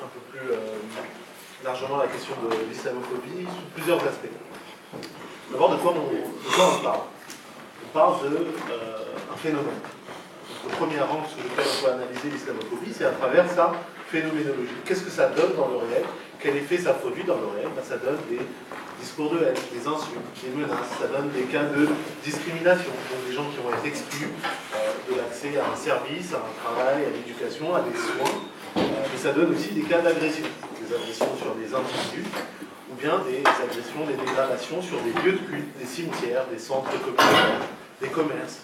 un peu plus largement la question de l'islamophobie sous plusieurs aspects. D'abord, de quoi on parle? On parle d'un phénomène. Donc, le premier rang sur lequel on peut analyser l'islamophobie, c'est à travers sa phénoménologie. Qu'est-ce que ça donne dans le réel? Quel effet ça produit dans le réel? Ça donne des discours de haine, des insultes, des menaces, ça donne des cas de discrimination, donc des gens qui vont être exclus de l'accès à un service, à un travail, à l'éducation, à des soins, mais ça donne aussi des cas d'agression, des agressions sur des individus, ou bien des agressions, des dégradations sur des lieux de culte, des cimetières, des centres communautaires, des commerces.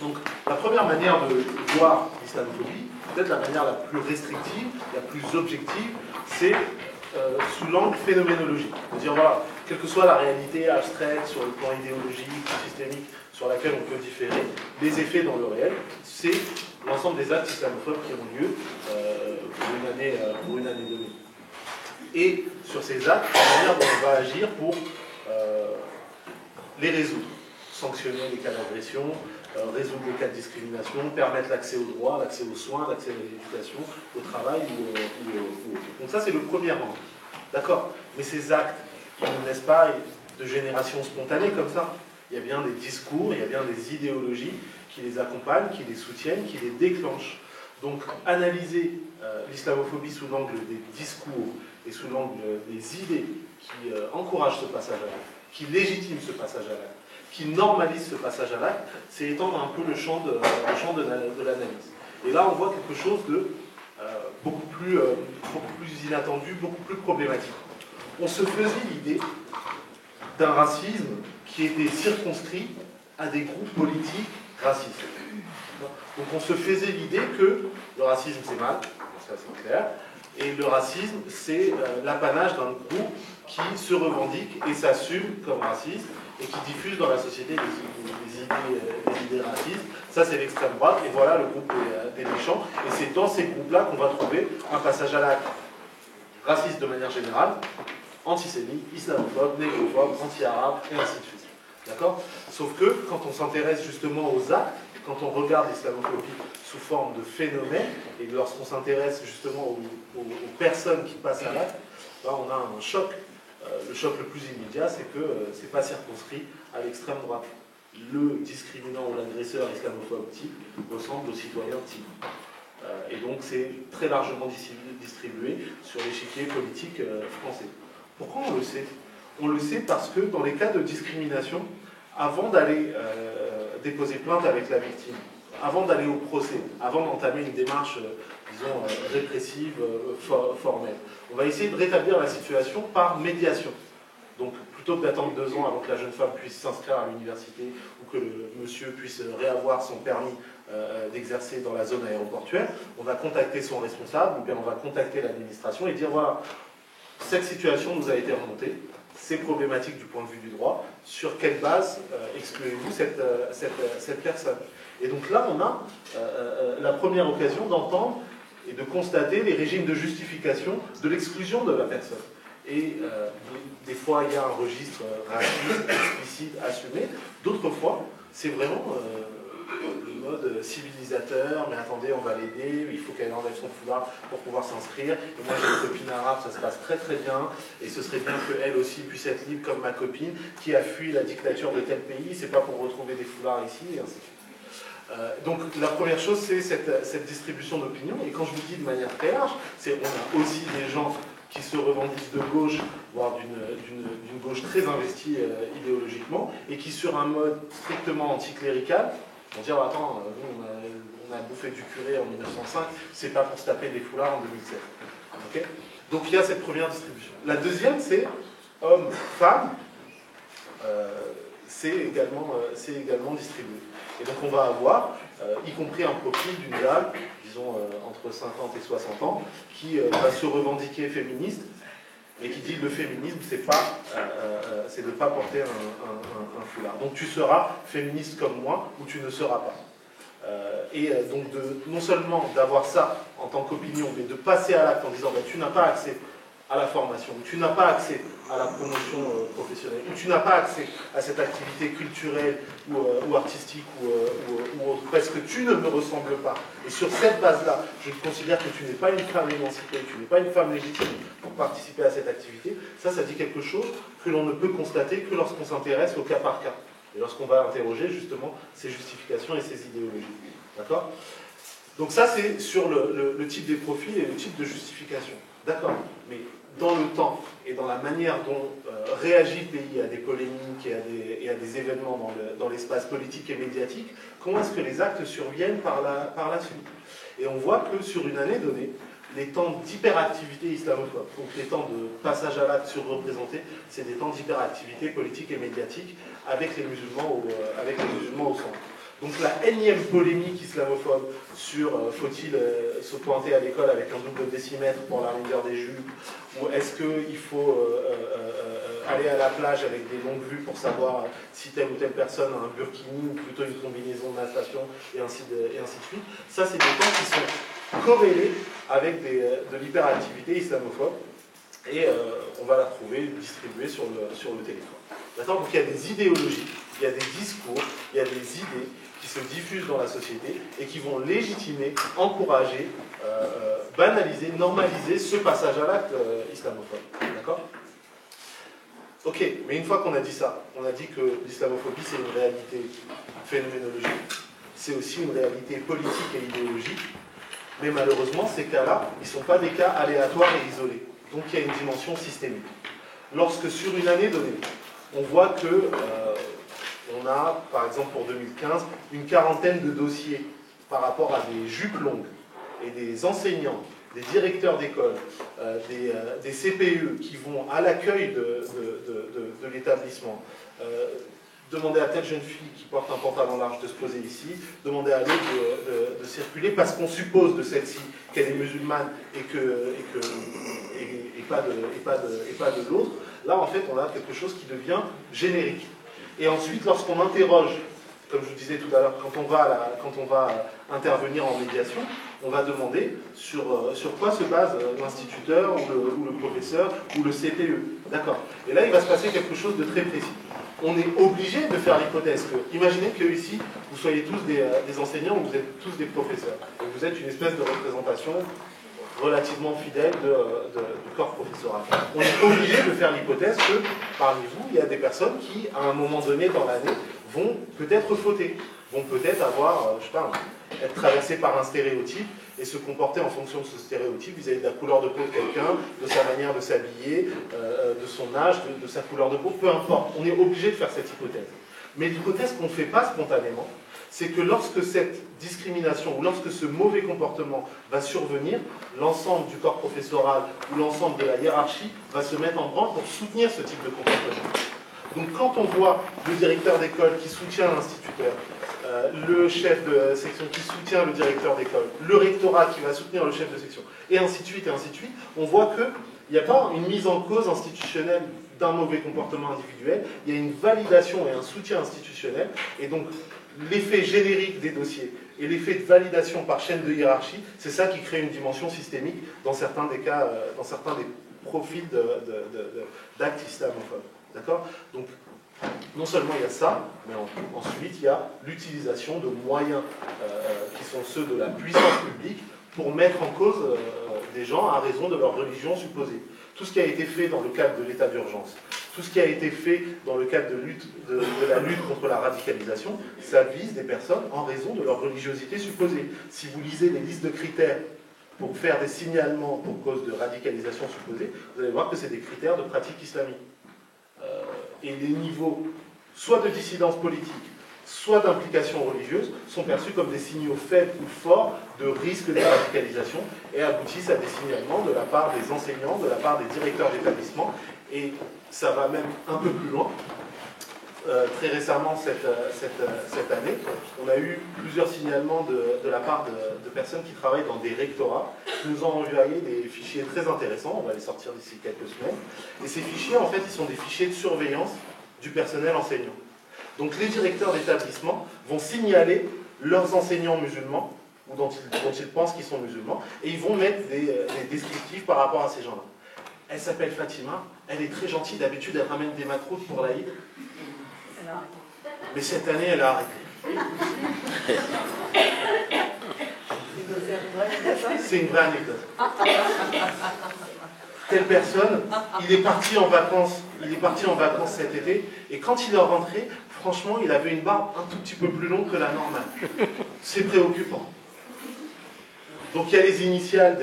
Donc la première manière de voir l'islamophobie, peut-être la manière la plus restrictive, la plus objective, c'est sous l'angle phénoménologique. C'est-à-dire, voilà, quelle que soit la réalité abstraite sur le plan idéologique, systémique, sur laquelle on peut différer, les effets dans le réel, c'est l'ensemble des actes islamophobes qui ont lieu pour une année donnée. Et sur ces actes, la manière dont on va agir pour les résoudre. Sanctionner les cas d'agression, résoudre les cas de discrimination, permettre l'accès aux droits, l'accès aux soins, l'accès à l'éducation, au travail donc ça c'est le premier rang. D'accord? Mais ces actes, ils ne naissent pas de génération spontanée comme ça. Il y a bien des discours, il y a bien des idéologies qui les accompagnent, qui les soutiennent, qui les déclenchent. Donc analyser l'islamophobie sous l'angle des discours et sous l'angle des idées qui encouragent ce passage à l'acte, qui légitiment ce passage à l'acte, qui normalise ce passage à l'acte, c'est étendre un peu le champ de l'analyse. Et là, on voit quelque chose de beaucoup plus inattendu, beaucoup plus problématique. On se faisait l'idée d'un racisme qui était circonscrit à des groupes politiques racistes. Donc on se faisait l'idée que le racisme c'est mal, ça c'est clair, et le racisme c'est l'apanage d'un groupe qui se revendique et s'assume comme raciste, et qui diffuse dans la société des idées racistes. Ça, c'est l'extrême droite, et voilà le groupe des méchants. Et c'est dans ces groupes-là qu'on va trouver un passage à l'acte raciste de manière générale, antisémite, islamophobe, négrophobe, anti-arabe, et ainsi de suite. D'accord? Sauf que, quand on s'intéresse justement aux actes, quand on regarde l'islamophobie sous forme de phénomène, et lorsqu'on s'intéresse justement aux personnes qui passent à l'acte, là, on a un choc. Le choc le plus immédiat, c'est que ce n'est pas circonscrit à l'extrême droite. Le discriminant ou l'agresseur islamophobe type ressemble au citoyen type. Et donc c'est très largement distribué sur l'échiquier politique français. Pourquoi on le sait? On le sait parce que dans les cas de discrimination, avant d'aller déposer plainte avec la victime, avant d'aller au procès, avant d'entamer une démarche, disons, répressive, formelle, on va essayer de rétablir la situation par médiation. Donc, plutôt que d'attendre 2 ans avant que la jeune femme puisse s'inscrire à l'université ou que le monsieur puisse réavoir son permis d'exercer dans la zone aéroportuaire, on va contacter son responsable, ou bien on va contacter l'administration et dire, voilà, cette situation nous a été remontée, c'est problématique du point de vue du droit, sur quelle base excluez-vous cette personne? Et donc là, on a la première occasion d'entendre et de constater les régimes de justification de l'exclusion de la personne. Et des fois, il y a un registre raciste, explicite, assumé. D'autres fois, c'est vraiment le mode civilisateur, mais attendez, on va l'aider, il faut qu'elle enlève son foulard pour pouvoir s'inscrire. Et moi, j'ai une copine arabe, ça se passe très très bien, et ce serait bien qu'elle aussi puisse être libre comme ma copine, qui a fui la dictature de tel pays, c'est pas pour retrouver des foulards ici, et ainsi de suite. Donc la première chose, c'est cette distribution d'opinion, et quand je vous dis de manière très large, c'est on a aussi des gens qui se revendiquent de gauche, voire d'une gauche très investie idéologiquement, et qui sur un mode strictement anticlérical vont dire attends, nous on a bouffé du curé en 1905, c'est pas pour se taper des foulards en 2007. Okay, donc il y a cette première distribution. La deuxième, c'est hommes, femmes, c'est également distribué. Et donc on va avoir, y compris un profil d'une dame, disons entre 50 et 60 ans, qui va se revendiquer féministe, mais qui dit que le féminisme, c'est de ne pas porter un foulard. Donc tu seras féministe comme moi, ou tu ne seras pas. Donc non seulement d'avoir ça en tant qu'opinion, mais de passer à l'acte en disant bah, tu n'as pas accès à la formation, où tu n'as pas accès à la promotion professionnelle, où tu n'as pas accès à cette activité culturelle ou artistique ou autre, parce que tu ne me ressembles pas. Et sur cette base-là, je considère que tu n'es pas une femme émancipée, tu n'es pas une femme légitime pour participer à cette activité. Ça dit quelque chose que l'on ne peut constater que lorsqu'on s'intéresse au cas par cas. Et lorsqu'on va interroger justement ces justifications et ces idéologies. D'accord? Donc ça, c'est sur le type des profils et le type de justification. D'accord. Mais dans le temps et dans la manière dont réagit le pays à des polémiques et à des événements dans l'espace politique et médiatique, comment est-ce que les actes surviennent par la suite? Et on voit que sur une année donnée, les temps d'hyperactivité islamophobe, donc les temps de passage à l'acte surreprésentés, c'est des temps d'hyperactivité politique et médiatique avec les musulmans au centre. Donc la énième polémique islamophobe sur faut-il se pointer à l'école avec un double décimètre pour la longueur des jupes, ou est-ce qu'il faut aller à la plage avec des longues vues pour savoir si telle ou telle personne a un burkini ou plutôt une combinaison de natation et ainsi de suite. Ça, c'est des temps qui sont corrélés avec de l'hyperactivité islamophobe et on va la trouver distribuée sur le territoire. D'accord? Donc il y a des idéologies, il y a des discours, il y a des idées qui se diffusent dans la société et qui vont légitimer, encourager, banaliser, normaliser ce passage à l'acte islamophobe. D'accord? Ok, mais une fois qu'on a dit ça, on a dit que l'islamophobie c'est une réalité phénoménologique, c'est aussi une réalité politique et idéologique, mais malheureusement ces cas-là, ils ne sont pas des cas aléatoires et isolés. Donc il y a une dimension systémique. Lorsque sur une année donnée, on voit que on a, par exemple pour 2015, une quarantaine de dossiers par rapport à des jupes longues et des enseignants, des directeurs d'école, des CPE qui vont à l'accueil de l'établissement, demander à telle jeune fille qui porte un pantalon large de se poser ici, demander à l'autre de circuler parce qu'on suppose de celle-ci qu'elle est musulmane et pas de l'autre. Là, en fait, on a quelque chose qui devient générique. Et ensuite, lorsqu'on interroge, comme je vous disais tout à l'heure, quand on va intervenir en médiation, on va demander sur quoi se base l'instituteur ou le professeur ou le CPE. D'accord. Et là, il va se passer quelque chose de très précis. On est obligé de faire l'hypothèse que, imaginez que ici, vous soyez tous des enseignants ou vous êtes tous des professeurs. Et vous êtes une espèce de représentation relativement fidèle du corps professoral. On est obligé de faire l'hypothèse que parmi vous, il y a des personnes qui, à un moment donné dans l'année, vont peut-être fauter, vont peut-être avoir, je sais pas, être traversées par un stéréotype et se comporter en fonction de ce stéréotype vis-à-vis de la couleur de peau de quelqu'un, de sa manière de s'habiller, de son âge, de sa couleur de peau, peu importe. On est obligé de faire cette hypothèse. Mais l'hypothèse qu'on ne fait pas spontanément, c'est que lorsque cette discrimination ou lorsque ce mauvais comportement va survenir, l'ensemble du corps professoral ou l'ensemble de la hiérarchie va se mettre en branle pour soutenir ce type de comportement. Donc quand on voit le directeur d'école qui soutient l'instituteur, le chef de section qui soutient le directeur d'école, le rectorat qui va soutenir le chef de section, et ainsi de suite, on voit qu'il n'y a pas une mise en cause institutionnelle d'un mauvais comportement individuel, il y a une validation et un soutien institutionnel, et donc l'effet générique des dossiers et l'effet de validation par chaîne de hiérarchie, c'est ça qui crée une dimension systémique dans certains des cas, dans certains des profils d'actes islamophobes. D'accord? Donc, non seulement il y a ça, mais ensuite il y a l'utilisation de moyens qui sont ceux de la puissance publique pour mettre en cause des gens à raison de leur religion supposée. Tout ce qui a été fait dans le cadre de l'état d'urgence, tout ce qui a été fait dans le cadre de la lutte contre la radicalisation, ça vise des personnes en raison de leur religiosité supposée. Si vous lisez les listes de critères pour faire des signalements pour cause de radicalisation supposée, vous allez voir que c'est des critères de pratique islamique. Et les niveaux, soit de dissidence politique, soit d'implication religieuse, sont perçus comme des signaux faibles ou forts de risque de radicalisation et aboutissent à des signalements de la part des enseignants, de la part des directeurs d'établissement, et ça va même un peu plus loin. Très récemment, cette année, on a eu plusieurs signalements de la part de personnes qui travaillent dans des rectorats, qui nous ont envoyé des fichiers très intéressants, on va les sortir d'ici quelques semaines, et ces fichiers, en fait, ils sont des fichiers de surveillance du personnel enseignant. Donc les directeurs d'établissement vont signaler leurs enseignants musulmans, ou dont ils pensent qu'ils sont musulmans, et ils vont mettre des descriptifs par rapport à ces gens-là. Elle s'appelle Fatima, elle est très gentille, d'habitude elle ramène des macroutes pour l'Aïd. Mais cette année, elle a arrêté. C'est une vraie anecdote. Telle personne, il est parti en vacances cet été, et quand il est rentré, franchement, il avait une barbe un tout petit peu plus longue que la normale. C'est préoccupant. Donc il y a les initiales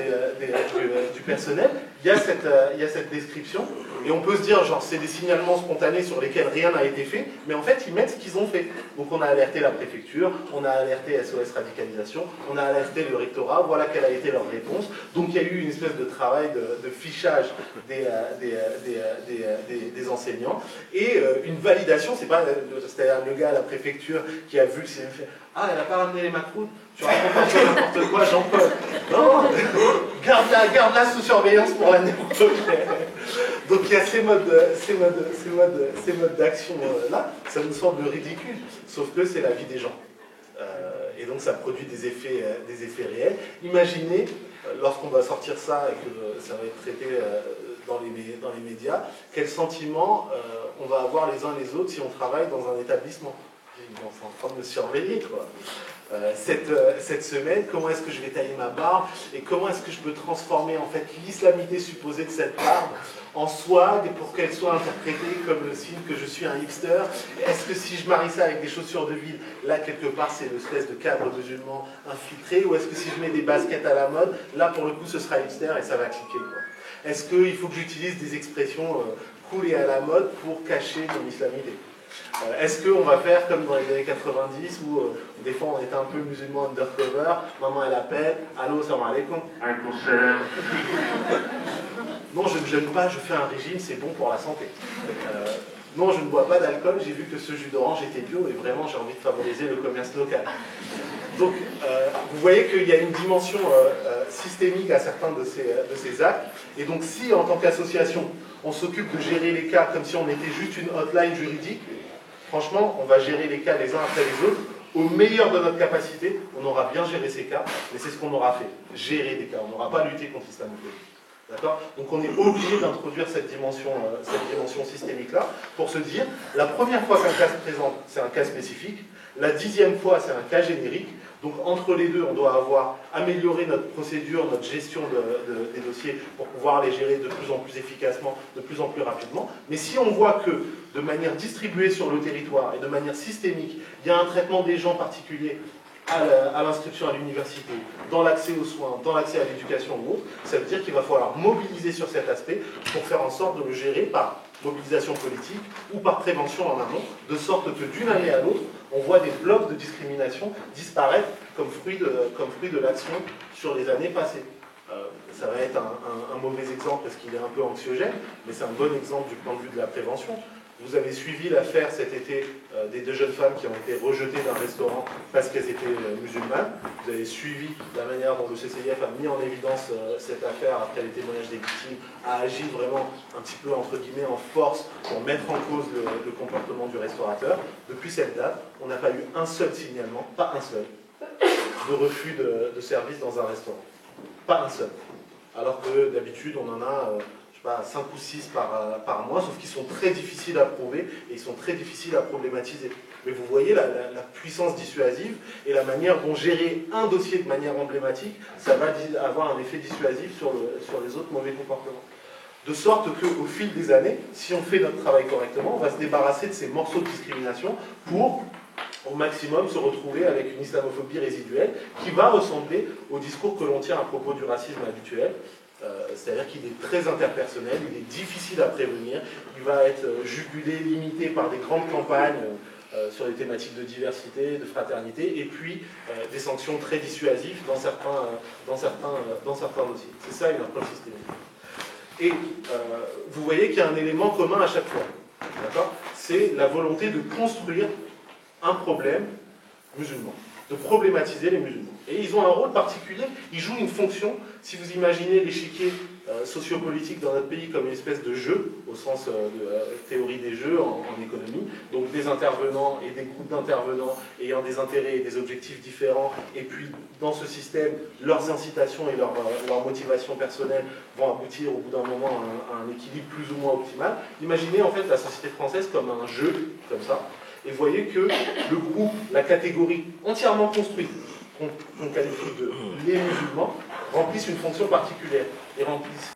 du personnel, il y a cette description, et on peut se dire, genre, c'est des signalements spontanés sur lesquels rien n'a été fait, mais en fait, ils mettent ce qu'ils ont fait. Donc on a alerté la préfecture, on a alerté SOS Radicalisation, on a alerté le rectorat, voilà quelle a été leur réponse. Donc il y a eu une espèce de travail de fichage des enseignants, et une validation, c'était le gars à la préfecture qui a vu que c'est fait. Ah, elle n'a pas ramené les macroutes, tu racontes un peu n'importe quoi, Jean-Paul. Non, garde-la sous surveillance pour l'année prochaine. Donc il y a ces modes d'action là, ça nous semble ridicule, sauf que c'est la vie des gens. Et donc ça produit des effets réels. Imaginez, lorsqu'on va sortir ça et que ça va être traité dans les médias, quel sentiment on va avoir les uns les autres si on travaille dans un établissement. Ils sont en train de me surveiller, quoi. Cette semaine, comment est-ce que je vais tailler ma barbe et comment est-ce que je peux transformer en fait l'islamité supposée de cette barbe en swag pour qu'elle soit interprétée comme le signe que je suis un hipster. Est-ce que si je marie ça avec des chaussures de ville, là quelque part c'est l'espèce de cadre musulman infiltré, ou est-ce que si je mets des baskets à la mode, là pour le coup ce sera hipster et ça va cliquer, quoi. Est-ce qu'il faut que j'utilise des expressions cool et à la mode pour cacher mon islamité? Est-ce qu'on va faire comme dans les années 90 où des fois on était un peu musulman undercover, maman elle appelle, allô, salam alaikum. Non, je ne jeûne pas, je fais un régime, c'est bon pour la santé. Non, je ne bois pas d'alcool, j'ai vu que ce jus d'orange était bio et vraiment j'ai envie de favoriser le commerce local. Donc vous voyez qu'il y a une dimension systémique à certains de ces actes, et donc si en tant qu'association on s'occupe de gérer les cas comme si on était juste une hotline juridique, franchement, on va gérer les cas les uns après les autres. Au meilleur de notre capacité, on aura bien géré ces cas, mais c'est ce qu'on aura fait, gérer des cas. On n'aura pas lutté contre l'islamophobie. D'accord? Donc on est obligé d'introduire cette dimension systémique-là pour se dire, la première fois qu'un cas se présente, c'est un cas spécifique, la 10e fois, c'est un cas générique. Donc entre les deux, on doit avoir amélioré notre procédure, notre gestion des dossiers pour pouvoir les gérer de plus en plus efficacement, de plus en plus rapidement. Mais si on voit que de manière distribuée sur le territoire et de manière systémique, il y a un traitement des gens particuliers à l'inscription à l'université, dans l'accès aux soins, dans l'accès à l'éducation ou autre, ça veut dire qu'il va falloir mobiliser sur cet aspect pour faire en sorte de le gérer par mobilisation politique ou par prévention en amont, de sorte que d'une année à l'autre, on voit des blocs de discrimination disparaître comme fruit de l'action sur les années passées. Ça va être un mauvais exemple parce qu'il est un peu anxiogène, mais c'est un bon exemple du point de vue de la prévention. Vous avez suivi l'affaire cet été des 2 jeunes femmes qui ont été rejetées d'un restaurant parce qu'elles étaient musulmanes. Vous avez suivi la manière dont le CCIF a mis en évidence cette affaire après les témoignages des victimes, a agi vraiment un petit peu entre guillemets en force pour mettre en cause le comportement du restaurateur. Depuis cette date, on n'a pas eu un seul signalement, pas un seul, de refus de service dans un restaurant. Pas un seul. Alors que d'habitude, on en a... 5 ou 6 par mois, sauf qu'ils sont très difficiles à prouver et ils sont très difficiles à problématiser. Mais vous voyez la puissance dissuasive et la manière dont gérer un dossier de manière emblématique, ça va avoir un effet dissuasif sur les autres mauvais comportements. De sorte qu'au fil des années, si on fait notre travail correctement, on va se débarrasser de ces morceaux de discrimination pour, au maximum, se retrouver avec une islamophobie résiduelle qui va ressembler au discours que l'on tient à propos du racisme habituel. C'est-à-dire qu'il est très interpersonnel, il est difficile à prévenir, il va être jugulé, limité par des grandes campagnes sur les thématiques de diversité, de fraternité, et puis des sanctions très dissuasives dans certains dossiers. C'est ça une approche systémique. Et vous voyez qu'il y a un élément commun à chaque fois. C'est la volonté de construire un problème musulman, de problématiser les musulmans. Et ils ont un rôle particulier, ils jouent une fonction, si vous imaginez l'échiquier sociopolitique dans notre pays comme une espèce de jeu, au sens de la théorie des jeux en économie, donc des intervenants et des groupes d'intervenants ayant des intérêts et des objectifs différents, et puis dans ce système, leurs incitations et leurs motivations personnelles vont aboutir au bout d'un moment à un équilibre plus ou moins optimal. Imaginez en fait la société française comme un jeu, comme ça, et voyez que le groupe, la catégorie entièrement construite, qu'on qualifie de les musulmans, remplissent une fonction particulière et remplissent